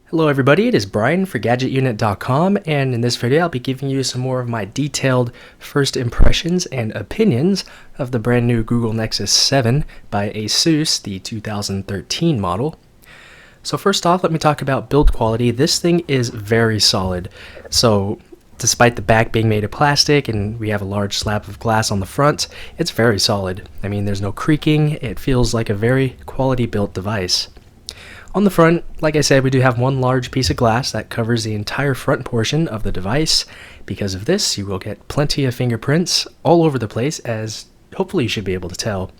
Hello everybody, it is Brian for GadgetUnit.com, and in this video I'll be giving you some more of my detailed first impressions and opinions of the brand new Google Nexus 7 by ASUS, the 2013 model. So first off, let me talk about build quality. This thing is very solid. So despite the back being made of plastic and we have a large slab of glass on the front, it's very solid. I mean, there's no creaking. It feels like a very quality built device. On the front, like I said, we do have one large piece of glass that covers the entire front portion of the device. Because of this, you will get plenty of fingerprints all over the place, as hopefully you should be able to tell.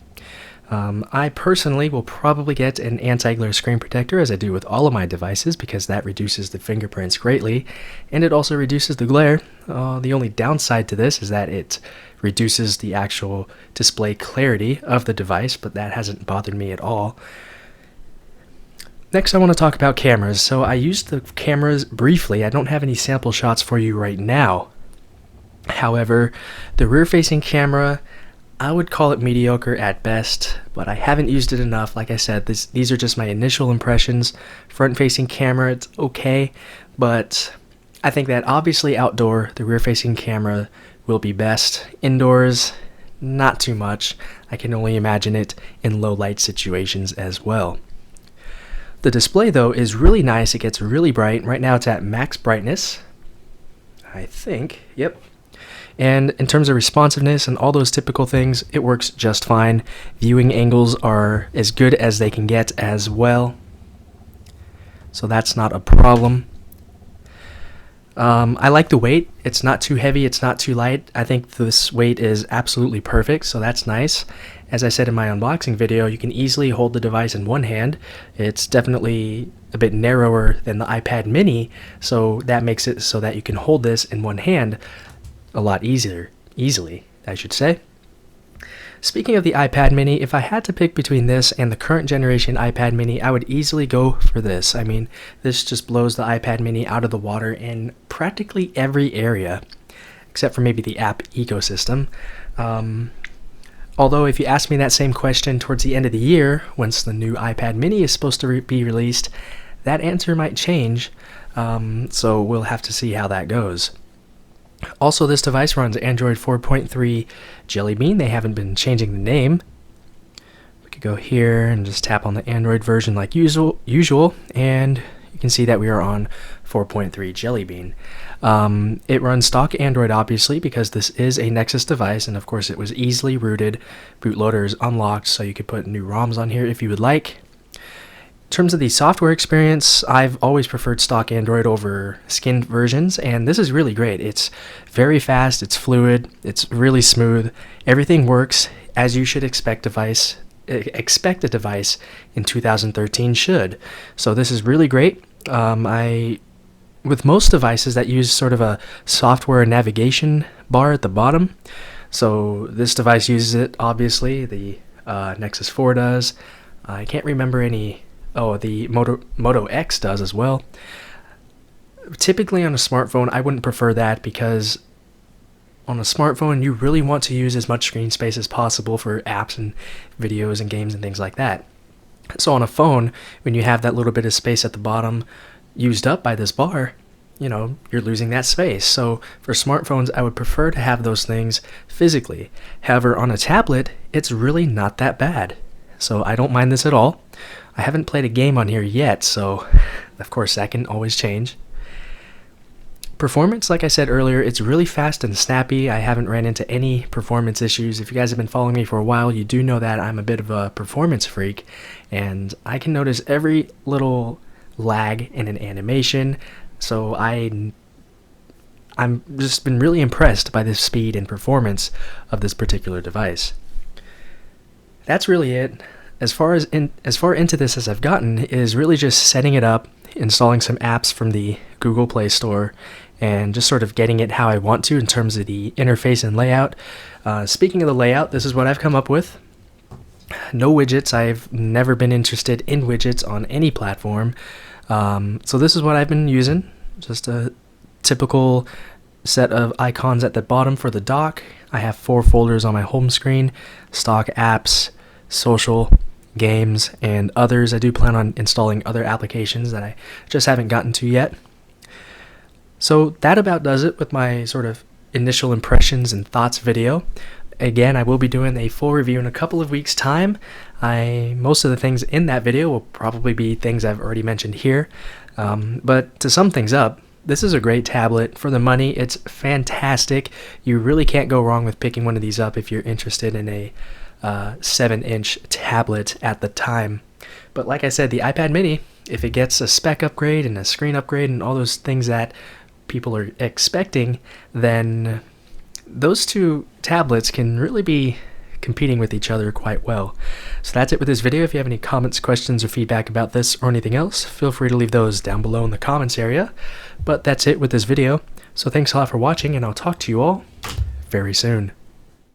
I personally will probably get an anti-glare screen protector, as I do with all of my devices, because that reduces the fingerprints greatly, and it also reduces the glare. The only downside to this is that it reduces the actual display clarity of the device, but that hasn't bothered me at all. Next, I want to talk about cameras. So I used the cameras briefly. I don't have any sample shots for you right now. However, the rear-facing camera, I would call it mediocre at best, but I haven't used it enough. Like I said, these are just my initial impressions. Front-facing camera, it's okay, but I think that obviously outdoor, the rear-facing camera will be best. Indoors, not too much. I can only imagine it in low-light situations as well. The display, though, is really nice. It gets really bright. Right now it's at max brightness, I think. Yep. And in terms of responsiveness and all those typical things, it works just fine. Viewing angles are as good as they can get as well, so that's not a problem. I like the weight. It's not too heavy, it's not too light. I think this weight is absolutely perfect, so that's nice. As I said in my unboxing video, you can easily hold the device in one hand. It's definitely a bit narrower than the iPad mini, so that makes it so that you can hold this in one hand a lot easily, I should say. Speaking of the iPad mini, if I had to pick between this and the current generation iPad mini, I would easily go for this. I mean, this just blows the iPad mini out of the water in practically every area, except for maybe the app ecosystem. Although if you ask me that same question towards the end of the year, once the new iPad mini is supposed to be released, that answer might change, so we'll have to see how that goes. Also, this device runs Android 4.3 Jelly Bean. They haven't been changing the name. We could go here and just tap on the Android version like usual, and you can see that we are on 4.3 Jelly Bean. It runs stock Android, obviously, because this is a Nexus device, and of course it was easily rooted. Bootloader is unlocked, so you could put new ROMs on here if you would like. In terms of the software experience, I've always preferred stock Android over skinned versions, and this is really great. It's very fast, it's fluid, it's really smooth. Everything works as you should expect a device in 2013 should. So this is really great. With most devices that use sort of a software navigation bar at the bottom, so this device uses it, obviously. The Nexus 4 does. I can't remember any. Oh, the Moto X does as well. Typically on a smartphone, I wouldn't prefer that, because on a smartphone, you really want to use as much screen space as possible for apps and videos and games and things like that. So on a phone, when you have that little bit of space at the bottom used up by this bar, you're losing that space. So for smartphones, I would prefer to have those things physically. However, on a tablet, it's really not that bad. So I don't mind this at all. I haven't played a game on here yet, so of course that can always change. Performance, like I said earlier, it's really fast and snappy. I haven't ran into any performance issues. If you guys have been following me for a while, you do know that I'm a bit of a performance freak, and I can notice every little lag in an animation, so I'm just been really impressed by the speed and performance of this particular device. That's really it. As far into this as I've gotten is really just setting it up, installing some apps from the Google Play Store, and just sort of getting it how I want to in terms of the interface and layout. Speaking of the layout, this is what I've come up with. No widgets. I've never been interested in widgets on any platform. So this is what I've been using. Just a typical set of icons at the bottom for the dock. I have 4 folders on my home screen: stock, apps, social, games, and others. I do plan on installing other applications that I just haven't gotten to yet. So that about does it with my sort of initial impressions and thoughts video. Again, I will be doing a full review in a couple of weeks' time. Most of the things in that video will probably be things I've already mentioned here. But to sum things up, this is a great tablet. For the money, it's fantastic. You really can't go wrong with picking one of these up if you're interested in a 7-inch tablet at the time. But like I said, the iPad mini, if it gets a spec upgrade and a screen upgrade and all those things that people are expecting, then those two tablets can really be competing with each other quite well. So that's it with this video. If you have any comments, questions, or feedback about this or anything else, feel free to leave those down below in the comments area. But that's it with this video. So thanks a lot for watching, and I'll talk to you all very soon.